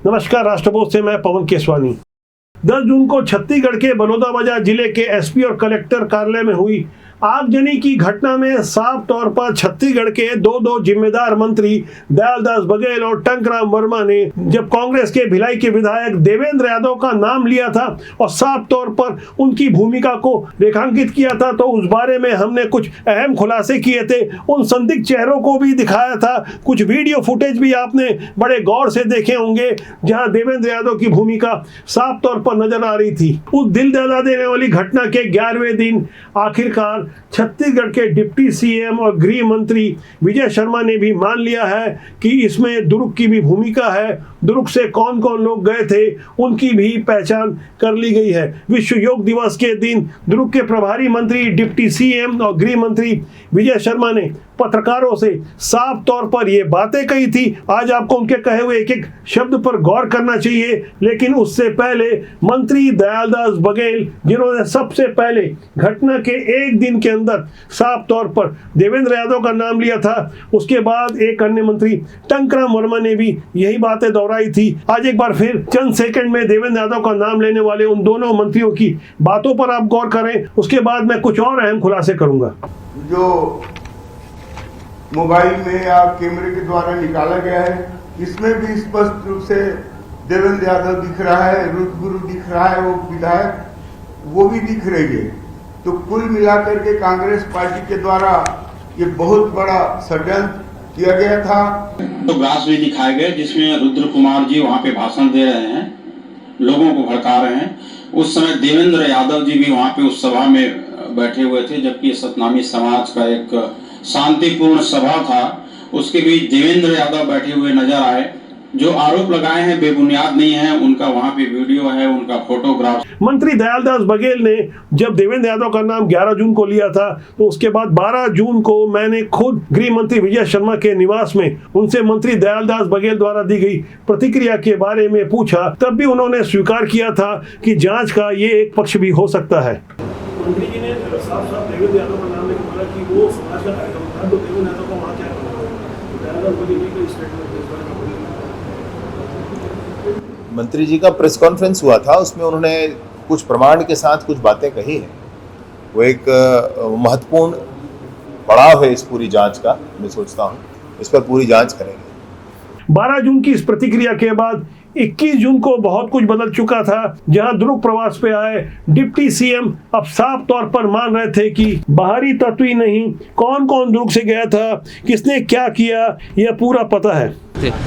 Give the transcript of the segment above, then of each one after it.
नमस्कार, राष्ट्रबोध से मैं पवन केसवानी। 10 जून को छत्तीसगढ़ के बलौदाबाजार जिले के एसपी और कलेक्टर कार्यालय में हुई आगजनी की घटना में साफ तौर पर छत्तीसगढ़ के दो जिम्मेदार मंत्री दयालदास बघेल और टंकराम वर्मा ने जब कांग्रेस के भिलाई के विधायक देवेंद्र यादव का नाम लिया था और साफ तौर पर उनकी भूमिका को रेखांकित किया था, तो उस बारे में हमने कुछ अहम खुलासे किए थे। उन संदिग्ध चेहरों को भी दिखाया था। कुछ वीडियो फुटेज भी आपने बड़े गौर से देखे होंगे जहां देवेंद्र यादव की भूमिका साफ तौर पर नजर आ रही थी। उस दिल दहला देने वाली घटना के 11वें दिन आखिरकार छत्तीसगढ़ के डिप्टी सीएम और गृह मंत्री विजय शर्मा ने भी मान लिया है कि इसमें दुर्ग की भी भूमिका है। दुर्ग से कौन कौन लोग गए थे उनकी भी पहचान कर ली गई है। विश्व योग दिवस के दिन दुर्ग के प्रभारी मंत्री डिप्टी सीएम और गृह मंत्री विजय शर्मा ने पत्रकारों से साफ तौर पर ये बातें कही थी। आज आपको उनके कहे हुए एक एक शब्द पर गौर करना चाहिए, लेकिन उससे पहले मंत्री दयालदास बघेल, जिन्होंने सबसे पहले घटना के एक दिन के अंदर साफ तौर पर देवेंद्र यादव का नाम लिया था, उसके बाद एक अन्य मंत्री टंकराम वर्मा ने भी यही बातें दोहराई थी। आज एक बार फिर चंद सेकंड में देवेंद्र यादव का नाम लेने वाले उन दोनों मंत्रियों की बातों पर आप गौर करें, उसके बाद मैं कुछ और अहम खुलासे करूंगा। जो मोबाइल में या कैमरे के द्वारा निकाला गया है, इसमें भी स्पष्ट रूप से देवेंद्र यादव दिख रहा है, रुद्रगुरु दिख रहा है, वो विधायक वो भी दिख रही है। तो कुल मिलाकर के कांग्रेस पार्टी के द्वारा ये बहुत बड़ा षड्यंत्र किया गया था। तो ग्रास भी दिखाए गए जिसमें रुद्र कुमार जी वहाँ पे भाषण दे रहे हैं, लोगों को भड़का रहे हैं। उस समय देवेंद्र यादव जी भी वहाँ पे उस सभा में बैठे हुए थे, जबकि सतनामी समाज का एक शांतिपूर्ण सभा था। उसके बीच देवेंद्र यादव बैठे हुए नजर आए। जो आरोप लगाए हैं बेबुनियाद नहीं है, उनका वहां पे वीडियो है, उनका फोटोग्राफ। मंत्री दयालदास बघेल ने जब देवेंद्र यादव का नाम 11 जून को लिया था, तो उसके बाद 12 जून को मैंने खुद गृह मंत्री विजय शर्मा के निवास में उनसे मंत्री दयालदास बघेल द्वारा दी गई प्रतिक्रिया के बारे में पूछा। तब भी उन्होंने स्वीकार किया था कि जांच का ये एक पक्ष भी हो सकता है। मंत्री जी ने साफ साफ देवेंद्र यादव का नाम लेकर बोला कि वो समाज का कार्यक्रम था, तो देवेंद्र यादव को वहाँ क्या मंत्री जी का प्रेस कॉन्फ्रेंस हुआ था, उसमें उन्होंने कुछ प्रमाण के साथ कुछ बातें कही हैं। वो एक महत्वपूर्ण पड़ाव है इस पूरी जांच का। मैं सोचता हूँ इस पर पूरी जांच करेंगे। 12 जून की इस प्रतिक्रिया के बाद 21 जून को बहुत कुछ बदल चुका था। जहां दुर्ग प्रवास पे आए डिप्टी सीएम अब साफ तौर पर मान रहे थे कि बाहरी तत्व ही नहीं, कौन कौन दुर्ग से गया था, किसने क्या किया, यह पूरा पता है।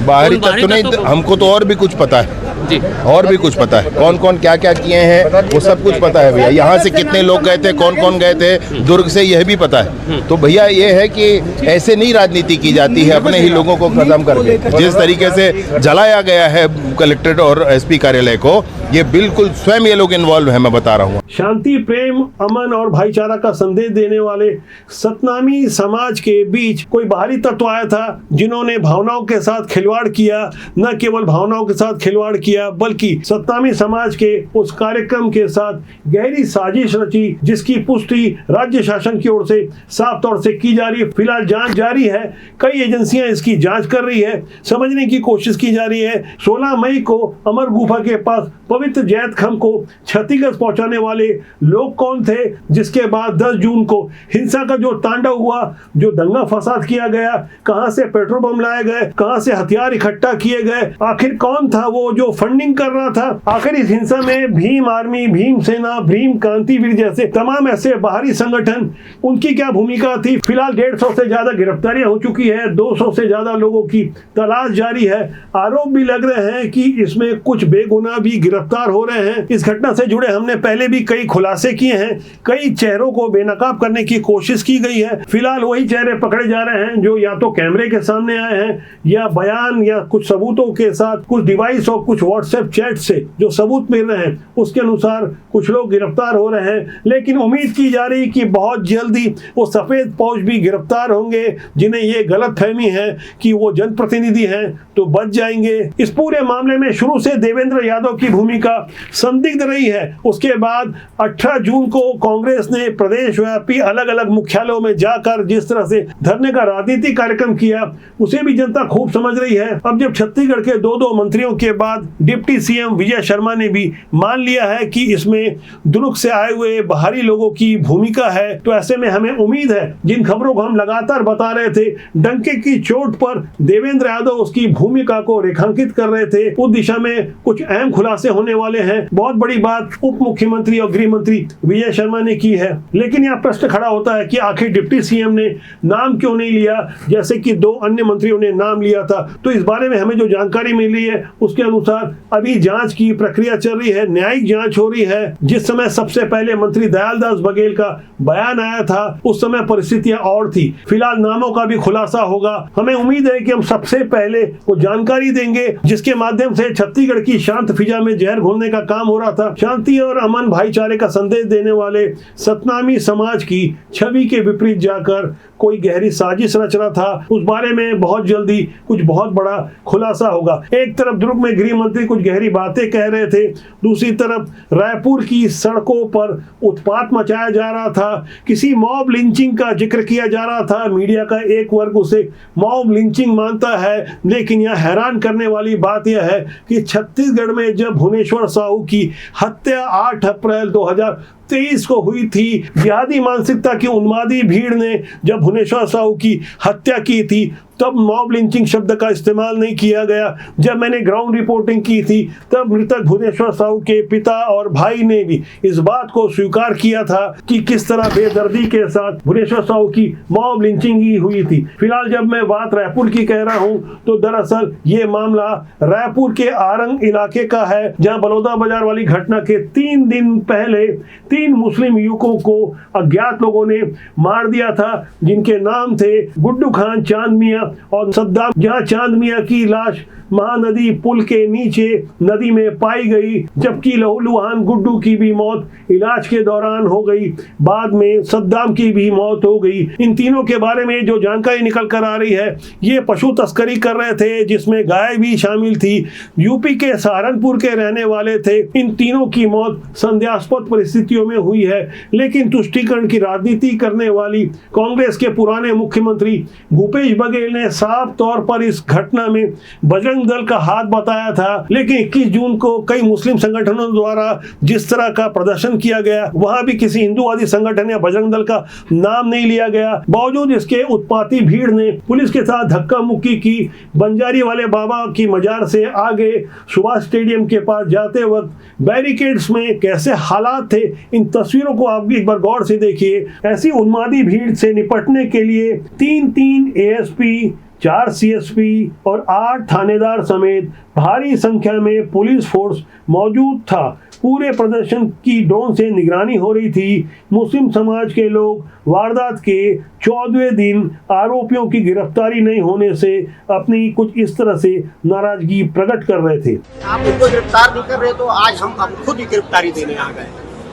बाहरी तत्व नहीं, हमको तो और भी कुछ पता है जी, और भी कुछ पता है। कौन कौन क्या क्या किए हैं वो सब कुछ पता है भैया। यहाँ से कितने लोग गए थे, कौन कौन गए थे दुर्ग से, यह भी पता है। तो भैया ये है कि ऐसे नहीं राजनीति की जाती है अपने ही लोगों को खत्म करके। जिस तरीके से जलाया गया है कलेक्ट्रेट और एसपी कार्यालय को, ये बिल्कुल स्वयं ये लोग इन्वॉल्व है। मैं बता रहा हूँ, शांति, प्रेम, अमन और भाईचारा का संदेश देने वाले सतनामी समाज के बीच कोई बाहरी तत्व आया था जिन्होंने भावनाओं के साथ खिलवाड़ किया। न केवल भावनाओं के साथ खिलवाड़ किया, बल्कि सतनामी समाज के उस कार्यक्रम के साथ गहरी साजिश रची, जिसकी पुष्टि राज्य शासन की ओर से साफ तौर से की जा रही है। फिलहाल जांच जारी है, कई एजेंसियां इसकी जांच कर रही है, समझने की कोशिश की जा रही है। 16 मई को अमर गुफा के पास पवित्र जैत खम को क्षतिग्रस्त पहुंचाने वाले लोग कौन थे, जिसके बाद 10 जून को हिंसा का जो तांडव हुआ, जो दंगा फसाद किया गया, कहां से पेट्रोल बम लाए गए, कहां से हथियार इकट्ठा किए गए, आखिर कौन था वो जो फंडिंग कर रहा था। आखिर इस हिंसा में भीम आर्मी, भीम सेना, भीम क्रांतिवीर जैसे तमाम ऐसे बाहरी संगठन, उनकी क्या भूमिका थी। फिलहाल 150 से ज्यादा गिरफ्तारियां हो चुकी है, 200 से ज्यादा लोगों की तलाश जारी है। आरोप भी लग रहे हैं कि इसमें कुछ बेगुनाह भी गिरफ्तार हो रहे हैं। इस घटना से जुड़े हमने पहले भी कई खुलासे किए हैं, कई चेहरों को बेनकाब करने की कोशिश की गई है। फिलहाल वही चेहरे पकड़े जा रहे हैं जो या तो कैमरे के सामने आए हैं, या बयान या कुछ सबूतों के साथ, कुछ डिवाइस और कुछ व्हाट्सएप चैट से जो सबूत मिल रहे हैं उसके अनुसार कुछ लोग गिरफ्तार हो रहे हैं। लेकिन उम्मीद की जा रही कि बहुत जल्दी वो सफेद फौज भी गिरफ्तार होंगे जिन्हें ये गलतफहमी है कि वो जनप्रतिनिधि हैं तो बच जाएंगे। इस पूरे मामले में शुरू से देवेंद्र यादव की भूमिका भूमिका संदिग्ध रही है। उसके बाद 18 जून को कांग्रेस ने प्रदेश व्यापी अलग अलग मुख्यालयों में जाकर जिस तरह से धरने का राजनीतिक कार्यक्रम किया, उसे भी जनता खूब समझ रही है। अब जब छत्तीसगढ़ के दो मंत्रियों के बाद डिप्टी सीएम विजय शर्मा ने भी मान लिया है कि इसमें दुर्ग से आए हुए बाहरी लोगों की भूमिका है, तो ऐसे में हमें उम्मीद है, जिन खबरों को हम लगातार बता रहे थे, डंके की चोट पर देवेंद्र यादव उसकी भूमिका को रेखांकित कर रहे थे, उस दिशा में कुछ अहम खुलासे होने वाले हैं। बहुत बड़ी बात उप मुख्यमंत्री और गृह मंत्री विजय शर्मा ने की है। लेकिन यह प्रश्न खड़ा होता है कि आखिर डिप्टी सीएम ने नाम क्यों नहीं लिया, जैसे कि 2 अन्य मंत्रियों ने नाम लिया था। तो इस बारे में हमें जो जानकारी मिली है उसके अनुसार अभी जांच की प्रक्रिया चल रही है, न्यायिक जांच हो रही है। जिस समय सबसे पहले मंत्री दयालदास बघेल का बयान आया था, उस समय परिस्थितियां और थी। फिलहाल नामों का भी खुलासा होगा। हमें उम्मीद है कि हम सबसे पहले वो जानकारी देंगे जिसके माध्यम से छत्तीसगढ़ की शांत फिजा में जहर घोलने का काम हो रहा था। शांति और अमन भाईचारे का संदेश देने वाले सतनामी समाज की छवि के विपरीत जाकर कोई गहरी साजिश रच रहा था। उस बारे में बहुत जल्दी कुछ बहुत बड़ा खुलासा होगा। एक तरफ दुर्ग में गृह मंत्री कुछ गहरी बातें कह रहे थे, दूसरी तरफ रायपुर की सड़कों पर उत्पात मचाया जा रहा था, किसी मॉब लिंचिंग का जिक्र किया जा रहा था। मीडिया का एक वर्ग उसे मॉब लिंचिंग मानता है, लेकिन यह हैरान करने वाली बात यह है कि छत्तीसगढ़ में जब भुवनेश्वर साहू की हत्या 8 अप्रैल 2023 को हुई थी, जिहादी मानसिकता की उन्मादी भीड़ ने जब भुवनेश्वर साहू की हत्या की थी, तब मॉब लिंचिंग शब्द का इस्तेमाल नहीं किया गया। जब मैंने ग्राउंड रिपोर्टिंग की थी, तब मृतक भुवनेश्वर साहू के पिता और भाई ने भी इस बात को स्वीकार किया था कि किस तरह बेदर्दी के साथ भुवनेश्वर साहू की मॉब लिंचिंग ही हुई थी। फिलहाल जब मैं बात रायपुर की कह रहा हूं, तो दरअसल ये मामला रायपुर के आरंग इलाके का है, जहां बलौदा बाजार वाली घटना के 3 दिन पहले 3 मुस्लिम युवकों को अज्ञात लोगों ने मार दिया था, जिनके नाम थे गुड्डू खान, चांद मियां और सद्दाम। जहां चांद मियां की लाश महानदी पुल के नीचे नदी में पाई गई, जबकि लहूलुहान गुड्डू की भी मौत इलाज के दौरान हो गई। बाद में सद्दाम की भी मौत हो गई। इन तीनों के बारे में जो जानकारी निकल कर आ रही है, ये पशु तस्करी कर रहे थे, जिसमें गाय भी शामिल थी। यूपी के सहारनपुर के रहने वाले थे। इन तीनों की मौत संदेहास्पद परिस्थितियों में हुई है, लेकिन तुष्टीकरण की राजनीति करने वाली कांग्रेस के पुराने मुख्यमंत्री भूपेश बघेल ने साफ तौर पर इस घटना में बजरंग दल का हाथ बताया था। लेकिन 21 जून को कई मुस्लिम संगठनों द्वारा जिस तरह का प्रदर्शन किया गया, वहां भी किसी हिंदूवादी संगठन या बजरंग दल का नाम नहीं लिया गया। बावजूद इसके उत्पाती भीड़ ने पुलिस के साथ धक्का मुक्की की। बंजारी वाले बाबा की मजार से आगे सुभाष स्टेडियम के पास जाते वक्त बैरिकेड्स में कैसे हालात थे, इन तस्वीरों को आप एक बार गौर से देखिए। ऐसी उन्मादी भीड़ से निपटने के लिए 3 एएसपी, 4 सीएसपी और 8 थानेदार समेत भारी संख्या में पुलिस फोर्स मौजूद था। पूरे प्रदर्शन की ड्रोन से निगरानी हो रही थी। मुस्लिम समाज के लोग वारदात के 14वें दिन आरोपियों की गिरफ्तारी नहीं होने से अपनी कुछ इस तरह से नाराजगी प्रकट कर रहे थे। आप उनको गिरफ्तार नहीं कर रहे, तो आज हम खुद ही गिरफ्तारी देने आ गए।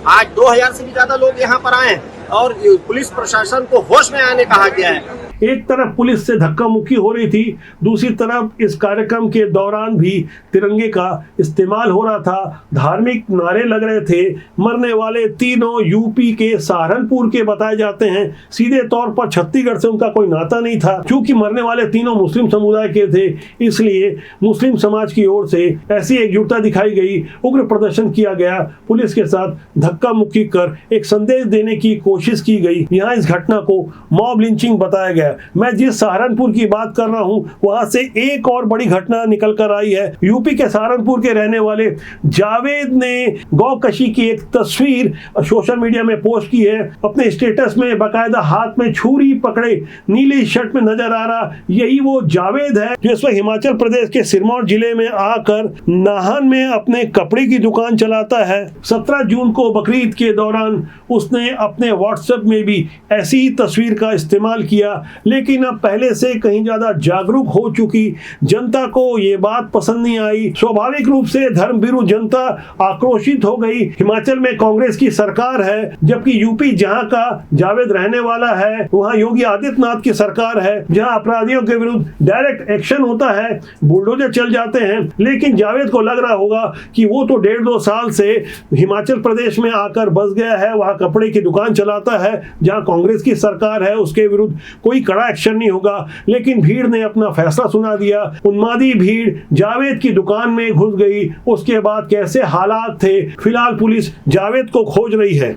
आज 2000 से भी ज्यादा लोग यहाँ पर आए और पुलिस प्रशासन को होश में आने कहा गया है। एक तरफ पुलिस से धक्का मुक्की हो रही थी, दूसरी तरफ इस कार्यक्रम के दौरान भी तिरंगे का इस्तेमाल हो रहा था, धार्मिक नारे लग रहे थे। मरने वाले तीनों यूपी के सहारनपुर के बताए जाते हैं। सीधे तौर पर छत्तीसगढ़ से उनका कोई नाता नहीं था। क्योंकि मरने वाले तीनों मुस्लिम समुदाय के थे, इसलिए मुस्लिम समाज की ओर से ऐसी एकजुटता दिखाई गई, उग्र प्रदर्शन किया गया, पुलिस के साथ धक्का मुक्की कर एक संदेश देने की कोशिश की गई। यहाँ इस घटना को मॉब लिंचिंग बताया गया। मैं जिस सहारनपुर की बात कर रहा हूं, वहां से एक और बड़ी घटना निकल कर आई है। यूपी के सहारनपुर के रहने वाले जावेद ने गौकशी की एक तस्वीर सोशल मीडिया में पोस्ट की है। अपने स्टेटस में बाकायदा हाथ में छुरी पकड़े नीली शर्ट में नजर आ रहा, यही वो जावेद है जो इस वक्त हिमाचल प्रदेश के सिरमौर जिले में आकर नाहन में अपने कपड़े की दुकान चलाता है। 17 जून को बकरीद के दौरान उसने अपने व्हाट्सएप में भी ऐसी ही तस्वीर का इस्तेमाल किया। लेकिन अब पहले से कहीं ज्यादा जागरूक हो चुकी जनता को ये बात पसंद नहीं आई। स्वाभाविक रूप से धर्म विरुद्ध जनता आक्रोशित हो गई। हिमाचल में कांग्रेस की सरकार है, जबकि यूपी जहां का जावेद रहने वाला है वहां योगी आदित्यनाथ की सरकार है, जहां अपराधियों के विरुद्ध डायरेक्ट एक्शन होता है, बुलडोजर चल जाते हैं। लेकिन जावेद को लग रहा होगा कि वो तो 1.5-2 साल से हिमाचल प्रदेश में आकर बस गया है, वहां कपड़े की दुकान चलाता है, जहां कांग्रेस की सरकार है, उसके विरुद्ध कोई कड़ा एक्शन नहीं होगा। लेकिन भीड़ ने अपना फैसला सुना दिया। उन्मादी भीड़ जावेद की दुकान में घुस गई। उसके बाद कैसे हालात थे, फिलहाल पुलिस जावेद को खोज रही है।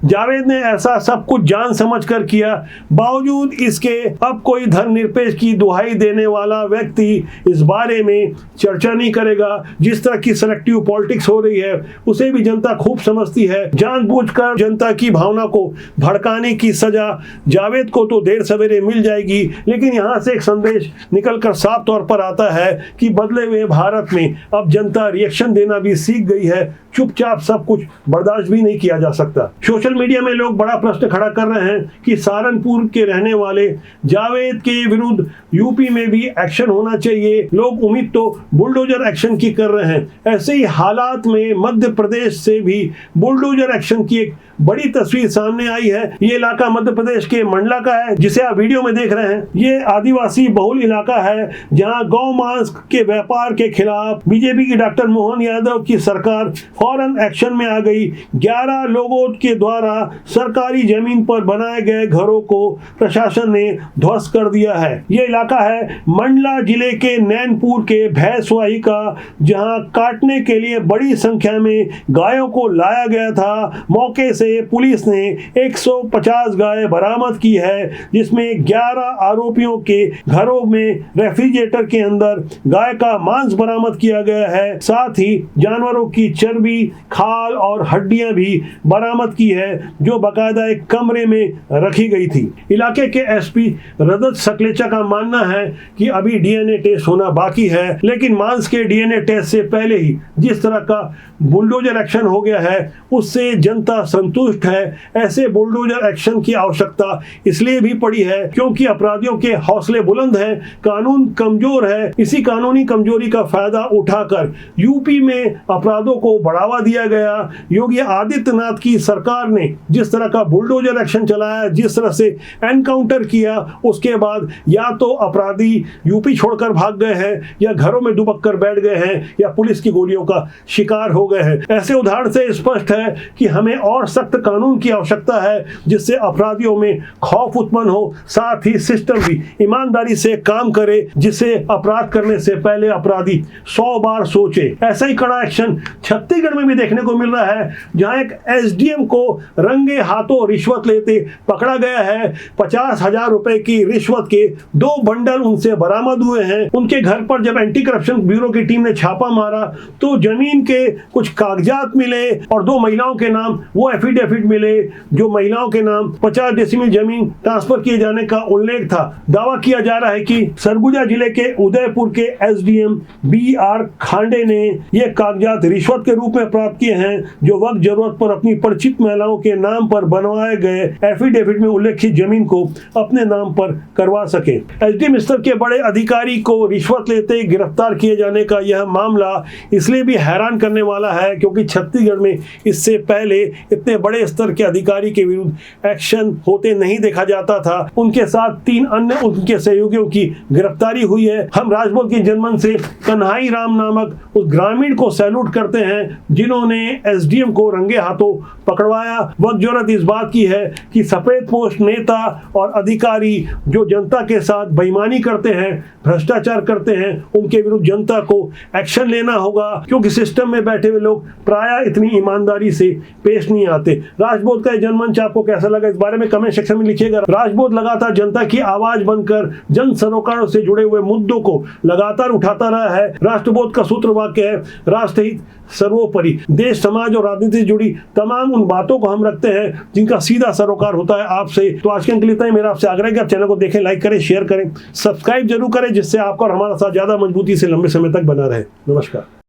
जावेद ने ऐसा सब कुछ जान समझकर किया, बावजूद इसके अब कोई धर्मनिरपेक्ष की दुहाई देने वाला व्यक्ति इस बारे में चर्चा नहीं करेगा। जिस तरह की सिलेक्टिव पॉलिटिक्स हो रही है उसे भी जनता खूब समझती है। जानबूझकर जनता की भावना को भड़काने की सजा जावेद को तो देर सवेरे मिल जाएगी। लेकिन यहाँ से एक संदेश निकलकर साफ तौर पर आता है कि बदले हुए भारत में अब जनता रिएक्शन देना भी सीख गई है। चुपचाप सब कुछ बर्दाश्त भी नहीं किया जा सकता। सोशल मीडिया में लोग बड़ा प्रश्न खड़ा कर रहे हैं कि सहारनपुर के रहने वाले जावेद के विरुद्ध यूपी में भी एक्शन होना चाहिए। लोग उम्मीद तो बुलडोजर एक्शन की कर रहे हैं। ऐसे ही हालात में मध्य प्रदेश से भी बुलडोजर एक्शन की एक बड़ी तस्वीर सामने आई है। ये इलाका मध्य प्रदेश के मंडला का है, जिसे आप वीडियो में देख रहे हैं। ये आदिवासी बहुल इलाका है, जहां गौ मांस के व्यापार के खिलाफ बीजेपी की डॉक्टर मोहन यादव की सरकार फौरन एक्शन में आ गई। 11 लोगों के द्वारा सरकारी जमीन पर बनाए गए घरों को प्रशासन ने ध्वस्त कर दिया है। ये इलाका है मंडला जिले के नैनपुर के भैंसवाही का, जहां काटने के लिए बड़ी संख्या में गायों को लाया गया था। मौके से पुलिस ने 150 गाय बरामद की है, जिसमें 11 आरोपियों के घरों में रेफ्रिजरेटर के अंदर गाय का मांस बरामद किया गया है। साथ ही जानवरों की चर्बी, खाल और हड्डियां भी बरामद की है, जो बाकायदा एक कमरे में रखी गई थी। इलाके के एसपी रजत सकलेचा का मानना है कि अभी डीएनए टेस्ट होना बाकी है, लेकिन मांस के डीएनए टेस्ट से पहले ही जिस तरह का बुलडोजर एक्शन हो गया है उससे जनता संतुष्ट है। ऐसे बुलडोजर एक्शन की आवश्यकता इसलिए भी पड़ी है क्योंकि अपराधियों के हौसले बुलंद हैं, कानून कमजोर है। इसी कानूनी कमजोरी का फायदा उठाकर यूपी में अपराधों को बढ़ावा दिया गया। योगी आदित्यनाथ की सरकार ने जिस तरह का बुलडोजर एक्शन चलाया, जिस तरह से एनकाउंटर किया, उसके बाद या तो अपराधी यूपी छोड़कर भाग गए हैं, या घरों में दुबक कर बैठ गए हैं, या पुलिस की गोलियों का शिकार हो गए हैं। ऐसे उदाहरण से स्पष्ट है कि हमें और सख्त कानून की आवश्यकता है, जिससे अपराधियों में खौफ उत्पन्न हो, साथ ही सिस्टम भी ईमानदारी से काम करे, जिससे अपराध करने से पहले अपराधी 100 बार सोचे। ऐसा ही कड़ा एक्शन छत्तीसगढ़ में भी देखने को मिल रहा है, जहां एक एसडीएम को रंगे हाथों रिश्वत लेते पकड़ा गया है। 50,000 रुपए की रिश्वत के 2 बंडल उनसे बरामद हुए हैं। उनके घर पर जब एंटी करप्शन ब्यूरो की टीम ने छापा मारा तो जमीन के कुछ कागजात मिले और 2 महिलाओं के नाम वो एफिडेविट मिले, जो महिलाओं के नाम 50 डेसिमल जमीन ट्रांसफर किए जाने का उल्लेख था। दावा किया जा रहा है कि सरगुजा जिले के उदयपुर के एसडीएम BR खांडे ने ये कागजात रिश्वत के रूप में प्राप्त किए हैं, जो वक्त जरूरत पर अपनी परिचित महिलाओं के नाम पर बनवाए गए एफिडेविट में उल्लेखित जमीन को अपने नाम पर करवा सके। एसडीएम स्तर के बड़े अधिकारी को रिश्वत लेते गिरफ्तार किए जाने का यह मामला इसलिए भी हैरान करने वाला है क्योंकि छत्तीसगढ़ में इससे पहले इतने बड़े स्तर के अधिकारी के विरुद्ध एक्शन होते नहीं देखा जाता था। उनके साथ 3 अन्य उनके सहयोगियों की गिरफ्तारी हुई है। हम राजभोग के जनमन से कन्हाई राम नामक उस ग्रामीण को सैल्यूट करते हैं जिन्होंने एसडीएम को रंगे हाथों पकड़वाया। वक्त जरूरत इस बात की है कि सफेद पोस्ट नेता और अधिकारी जो जनता के साथ बेईमानी करते हैं, भ्रष्टाचार करते हैं, उनके विरुद्ध जनता को एक्शन लेना होगा, क्योंकि सिस्टम में बैठे हुए लोग प्रायः इतनी ईमानदारी से पेश नहीं आते। राजबोध का जनमंच आपको कैसा लगा, इस बारे में कमेंट सेक्शन में लिखिएगा। राजबोध लगातार जनता की आवाज बनकर जन सरोकारों से जुड़े हुए मुद्दों को लगातार उठाता रहा है। राष्ट्रबोध का सूत्र वाक्य है, राष्ट्रहित सर्वोपरि। देश, समाज और राजनीति से जुड़ी तमाम उन बातों को हम हम रखते हैं जिनका सीधा सरोकार होता है आपसे। तो आज के अंक इतना ही। मेरा आपसे आग्रह है कि आप चैनल को देखें, लाइक करें, शेयर करें, सब्सक्राइब जरूर करें, जिससे आपका और हमारा साथ ज्यादा मजबूती से लंबे समय तक बना रहे। नमस्कार।